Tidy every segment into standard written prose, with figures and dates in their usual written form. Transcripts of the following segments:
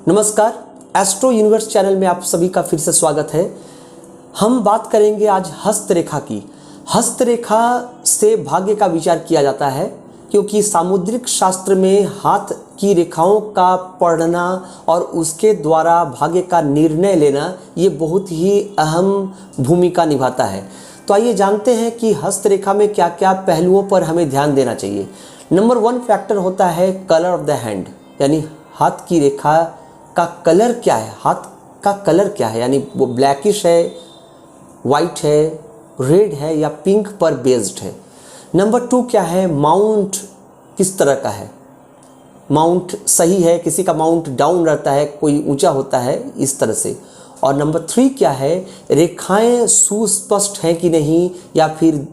नमस्कार, astro universe channel में आप सभी का फिर से स्वागत है। हम बात करेंगे आज हस्तरेखा की। हस्तरेखा से भाग्य का विचार किया जाता है क्योंकि सामुद्रिक शास्त्र में हाथ की रेखाओं का पढ़ना और उसके द्वारा भाग्य का निर्णय लेना ये बहुत ही अहम भूमिका निभाता है। तो आइए जानते हैं कि हस्तरेखा में क्या क्या पहलुओं पर हमें ध्यान देना चाहिए। नंबर 1 फैक्टर होता है कलर ऑफ द हैंड, यानी हाथ की रेखा का कलर क्या है, हाथ का कलर क्या है, यानी वो ब्लैकिश है, वाइट है, रेड है या पिंक पर बेस्ड है। नंबर 2 क्या है, माउंट किस तरह का है, माउंट सही है, किसी का माउंट डाउन रहता है, कोई ऊंचा होता है, इस तरह से। और नंबर 3 क्या है, रेखाएं सुस्पष्ट हैं कि नहीं या फिर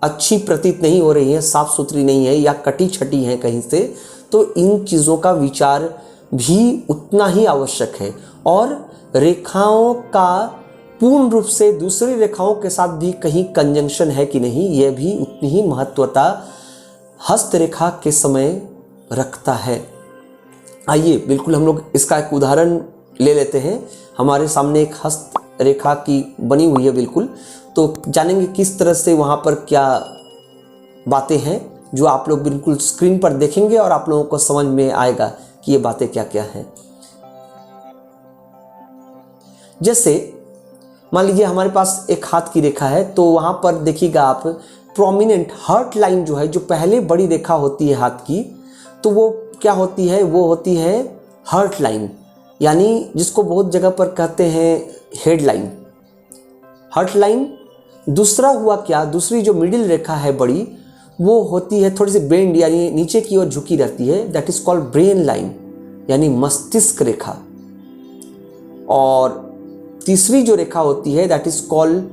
अच्छी प्रतीत नहीं हो रही है, साफ सुथरी नहीं है या कटी छटी है कहीं से। तो इन चीज़ों का विचार भी उतना ही आवश्यक है और रेखाओं का पूर्ण रूप से दूसरी रेखाओं के साथ भी कहीं कंजंक्शन है कि नहीं, यह भी उतनी ही महत्वता हस्तरेखा के समय रखता है। आइए बिल्कुल हम लोग इसका एक उदाहरण ले लेते हैं। हमारे सामने एक हस्तरेखा की बनी हुई है बिल्कुल, तो जानेंगे किस तरह से वहाँ पर क्या बातें हैं जो आप लोग बिल्कुल स्क्रीन पर देखेंगे और आप लोगों को समझ में आएगा कि ये बातें क्या क्या हैं। जैसे मान लीजिए हमारे पास एक हाथ की रेखा है, तो वहां पर देखिएगा आप प्रोमिनेंट हार्ट लाइन जो है, जो पहले बड़ी रेखा होती है हाथ की, तो वो क्या होती है, वो होती है हार्ट लाइन, यानी जिसको बहुत जगह पर कहते हैं हेड लाइन, हार्ट लाइन। दूसरा हुआ क्या, दूसरी जो मिडिल रेखा है बड़ी, वो होती है थोड़ी सी बेंड, यानी नीचे की ओर झुकी रहती है, that is called brain line, यानी मस्तिष्क रेखा। और तीसरी जो रेखा होती है दैट इज कॉल्ड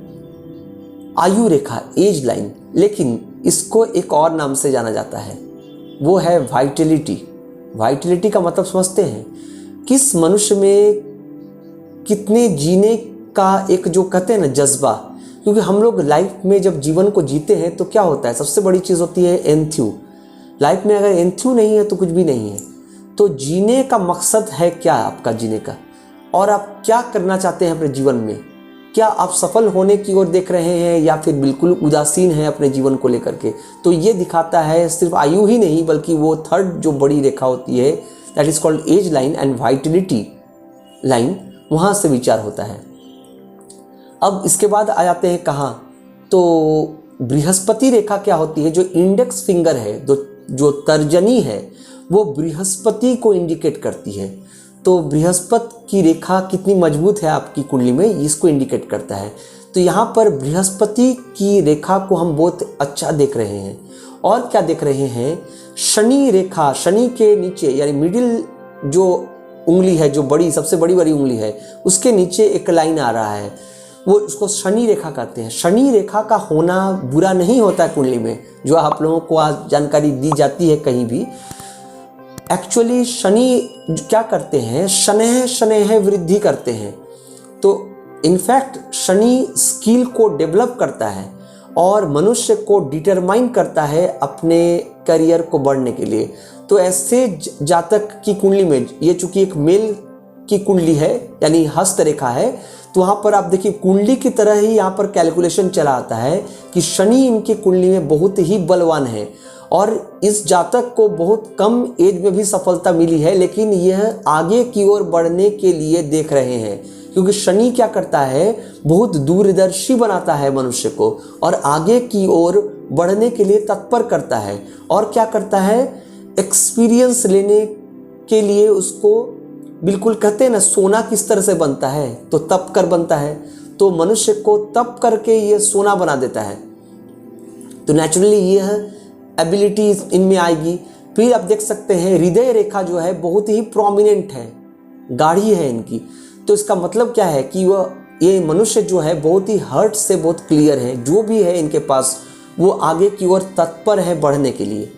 आयु रेखा, एज लाइन, लेकिन इसको एक और नाम से जाना जाता है, वो है वाइटलिटी। वाइटलिटी का मतलब समझते हैं, किस मनुष्य में कितने जीने का एक जो कहते हैं ना जज्बा, क्योंकि हम लोग लाइफ में जब जीवन को जीते हैं तो क्या होता है, सबसे बड़ी चीज़ होती है एंथ्यू। लाइफ में अगर एंथ्यू नहीं है तो कुछ भी नहीं है। तो जीने का मकसद है क्या आपका जीने का, और आप क्या करना चाहते हैं अपने जीवन में, क्या आप सफल होने की ओर देख रहे हैं या फिर बिल्कुल उदासीन हैं अपने जीवन को लेकर के। तो ये दिखाता है सिर्फ आयु ही नहीं, बल्कि वो थर्ड जो बड़ी रेखा होती है that is called age line and vitality line, वहाँ से विचार होता है। अब इसके बाद आ जाते हैं कहाँ, तो बृहस्पति रेखा क्या होती है, जो इंडेक्स फिंगर है, जो तर्जनी है, वो बृहस्पति को इंडिकेट करती है। तो बृहस्पति की रेखा कितनी मजबूत है आपकी कुंडली में, इसको इंडिकेट करता है। तो यहाँ पर बृहस्पति की रेखा को हम बहुत अच्छा देख रहे हैं। और क्या देख रहे हैं, शनि रेखा, शनि के नीचे यानी मिडिल जो उंगली है, जो बड़ी सबसे बड़ी उंगली है, उसके नीचे एक लाइन आ रहा है, वो उसको शनि रेखा कहते हैं। शनि रेखा का होना बुरा नहीं होता है कुंडली में, जो आप लोगों को आज जानकारी दी जाती है कहीं भी। एक्चुअली शनि क्या करते हैं, शनैः शनैः वृद्धि करते हैं। तो इनफैक्ट शनि स्किल को डेवलप करता है और मनुष्य को डिटरमाइन करता है अपने करियर को बढ़ने के लिए। तो ऐसे जातक की कुंडली में, ये चूंकि एक मेल की कुंडली है यानी हस्तरेखा है, तो वहाँ पर आप देखिए कुंडली की तरह ही यहाँ पर कैलकुलेशन चला आता है कि शनि इनकी कुंडली में बहुत ही बलवान है और इस जातक को बहुत कम एज में भी सफलता मिली है, लेकिन यह आगे की ओर बढ़ने के लिए देख रहे हैं, क्योंकि शनि क्या करता है, बहुत दूरदर्शी बनाता है मनुष्य को और आगे की ओर बढ़ने के लिए तत्पर करता है। और क्या करता है, एक्सपीरियंस लेने के लिए उसको बिल्कुल कहते हैं ना, सोना किस तरह से बनता है, तो तप कर बनता है, तो मनुष्य को तप करके ये सोना बना देता है। तो नेचुरली यह एबिलिटी इनमें आएगी। फिर आप देख सकते हैं हृदय रेखा जो है बहुत ही प्रोमिनेंट है, गाढ़ी है इनकी। तो इसका मतलब क्या है कि ये मनुष्य जो है बहुत ही हार्ट से बहुत क्लियर है, जो भी है इनके पास वो आगे की ओर तत्पर है बढ़ने के लिए।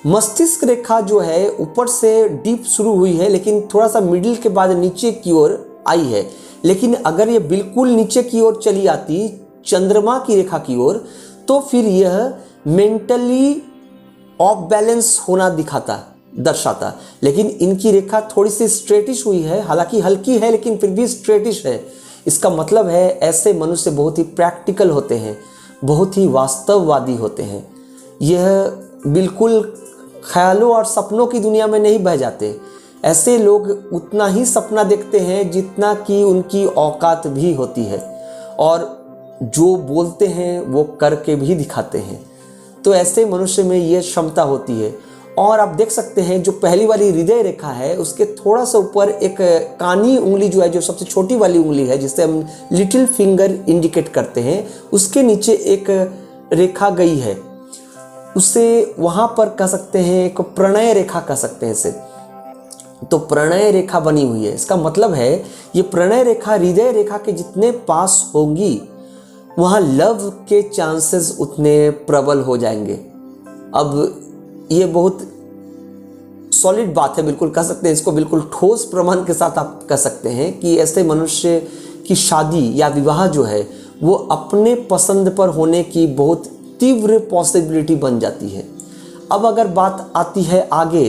मस्तिष्क रेखा जो है ऊपर से डीप शुरू हुई है, लेकिन थोड़ा सा मिडिल के बाद नीचे की ओर आई है। लेकिन अगर ये बिल्कुल नीचे की ओर चली आती चंद्रमा की रेखा की ओर, तो फिर यह मेंटली ऑफ बैलेंस होना दिखाता, दर्शाता, लेकिन इनकी रेखा थोड़ी सी स्ट्रेटिश हुई है, हालांकि हल्की है लेकिन फिर भी स्ट्रेटिश है। इसका मतलब है ऐसे मनुष्य बहुत ही प्रैक्टिकल होते हैं, बहुत ही वास्तववादी होते हैं। यह बिल्कुल ख्यालों और सपनों की दुनिया में नहीं बह जाते। ऐसे लोग उतना ही सपना देखते हैं जितना कि उनकी औकात भी होती है, और जो बोलते हैं वो करके भी दिखाते हैं। तो ऐसे मनुष्य में ये क्षमता होती है। और आप देख सकते हैं जो पहली वाली हृदय रेखा है उसके थोड़ा सा ऊपर एक कानी उंगली जो है, जो सबसे छोटी वाली उंगली है जिससे हम लिटिल फिंगर इंडिकेट करते हैं, उसके नीचे एक रेखा गई है, उसे वहाँ पर कह सकते हैं एक प्रणय रेखा कह सकते हैं इसे। तो प्रणय रेखा बनी हुई है, इसका मतलब है ये प्रणय रेखा हृदय रेखा के जितने पास होंगी वहाँ लव के चांसेस उतने प्रबल हो जाएंगे। अब ये बहुत सॉलिड बात है, बिल्कुल कह सकते हैं इसको, बिल्कुल ठोस प्रमाण के साथ आप कह सकते हैं कि ऐसे मनुष्य की शादी या विवाह जो है वो अपने पसंद पर होने की बहुत तीव्र पॉसिबिलिटी बन जाती है। अब अगर बात आती है आगे,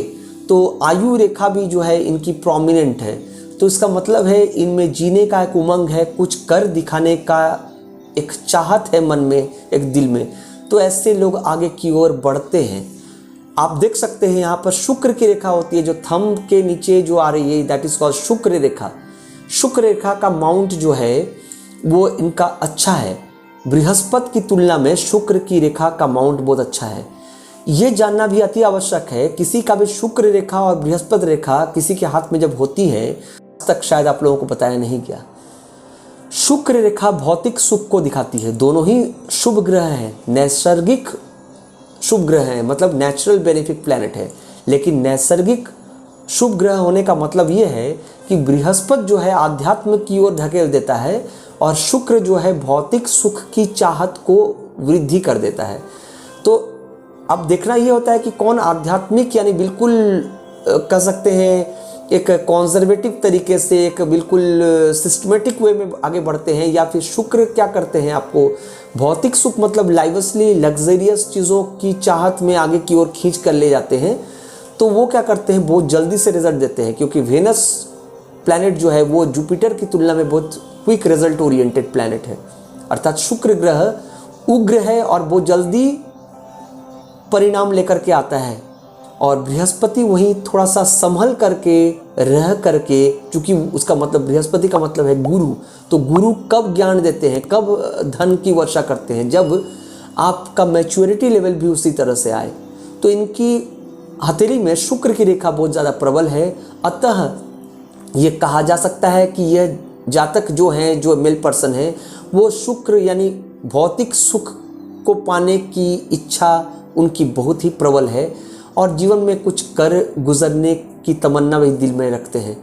तो आयु रेखा भी जो है इनकी प्रोमिनेंट है। तो इसका मतलब है इनमें जीने का एक उमंग है, कुछ कर दिखाने का एक चाहत है मन में, एक दिल में। तो ऐसे लोग आगे की ओर बढ़ते हैं। आप देख सकते हैं यहाँ पर शुक्र की रेखा होती है जो थंब के नीचे जो आ रही है, दैट इज कॉल्ड शुक्र रेखा। शुक्र रेखा का माउंट जो है वो इनका अच्छा है। बृहस्पति की तुलना में शुक्र की रेखा का माउंट बहुत अच्छा है। ये जानना भी अति आवश्यक है, किसी का भी शुक्र रेखा और बृहस्पति रेखा किसी के हाथ में जब होती है, तक शायद आप लोगों को बताया नहीं गया। शुक्र रेखा भौतिक सुख को दिखाती है। दोनों ही शुभ ग्रह हैं, नैसर्गिक शुभ ग्रह हैं, मतलब नेचुरल बेनिफिक प्लैनेट है। लेकिन नैसर्गिक शुभ ग्रह होने का मतलब ये है कि बृहस्पति जो है आध्यात्म की ओर धकेल देता है और शुक्र जो है भौतिक सुख की चाहत को वृद्धि कर देता है। तो अब देखना ये होता है कि कौन आध्यात्मिक यानी बिल्कुल कह सकते हैं एक कॉन्जर्वेटिव तरीके से, एक बिल्कुल सिस्टमेटिक वे में आगे बढ़ते हैं, या फिर शुक्र क्या करते हैं आपको भौतिक सुख मतलब लाइवसली लग्जरियस चीज़ों की चाहत में आगे की ओर खींच कर ले जाते हैं। तो वो क्या करते हैं, बहुत जल्दी से रिजल्ट देते हैं, क्योंकि वेनस प्लैनेट जो है वो जुपिटर की तुलना में बहुत क्विक रिजल्ट ओरिएंटेड प्लैनेट है। अर्थात शुक्र ग्रह उग्र है और बहुत जल्दी परिणाम लेकर के आता है, और बृहस्पति वहीं थोड़ा सा संभल करके रह करके, चूंकि उसका मतलब बृहस्पति का मतलब है गुरु। तो गुरु कब ज्ञान देते हैं, कब धन की वर्षा करते हैं, जब आपका मैच्योरिटी लेवल भी उसी तरह से आए। तो इनकी हथेली में शुक्र की रेखा बहुत ज़्यादा प्रबल है। अतः ये कहा जा सकता है कि यह जातक जो हैं, जो मेल पर्सन हैं, वो शुक्र यानी भौतिक सुख को पाने की इच्छा उनकी बहुत ही प्रबल है, और जीवन में कुछ कर गुजरने की तमन्ना भी दिल में रखते हैं।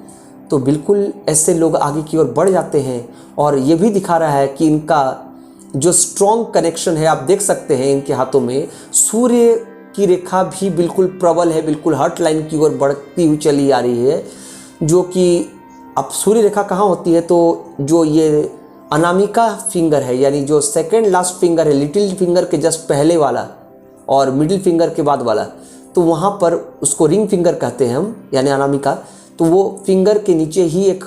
तो बिल्कुल ऐसे लोग आगे की ओर बढ़ जाते हैं। और ये भी दिखा रहा है कि इनका जो स्ट्रॉन्ग कनेक्शन है, आप देख सकते हैं इनके हाथों में सूर्य की रेखा भी बिल्कुल प्रबल है, बिल्कुल हर्ट लाइन की ओर बढ़ती हुई चली आ रही है। जो कि अब सूर्य रेखा कहाँ होती है, तो जो ये अनामिका फिंगर है, यानी जो सेकेंड लास्ट फिंगर है, लिटिल फिंगर के जस्ट पहले वाला और मिडिल फिंगर के बाद वाला, तो वहाँ पर उसको रिंग फिंगर कहते हैं हम, यानी अनामिका। तो वो फिंगर के नीचे ही एक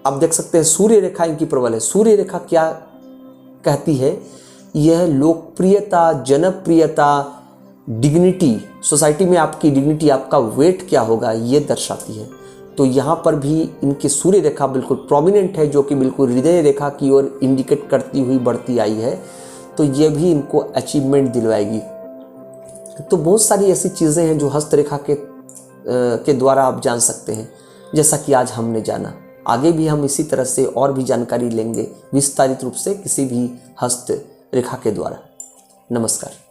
आप देख सकते हैं सूर्य रेखा इनकी प्रबल है। सूर्य रेखा क्या कहती है, यह लोकप्रियता, जनप्रियता, डिग्निटी, सोसाइटी में आपकी डिग्निटी, आपका वेट क्या होगा, ये दर्शाती है। तो यहाँ पर भी इनकी सूर्य रेखा बिल्कुल प्रोमिनेंट है, जो कि बिल्कुल हृदय रेखा की ओर इंडिकेट करती हुई बढ़ती आई है। तो ये भी इनको अचीवमेंट दिलवाएगी। तो बहुत सारी ऐसी चीज़ें हैं जो हस्तरेखा के द्वारा आप जान सकते हैं, जैसा कि आज हमने जाना। आगे भी हम इसी तरह से और भी जानकारी लेंगे विस्तारित रूप से किसी भी हस्त रेखा के द्वारा। नमस्कार।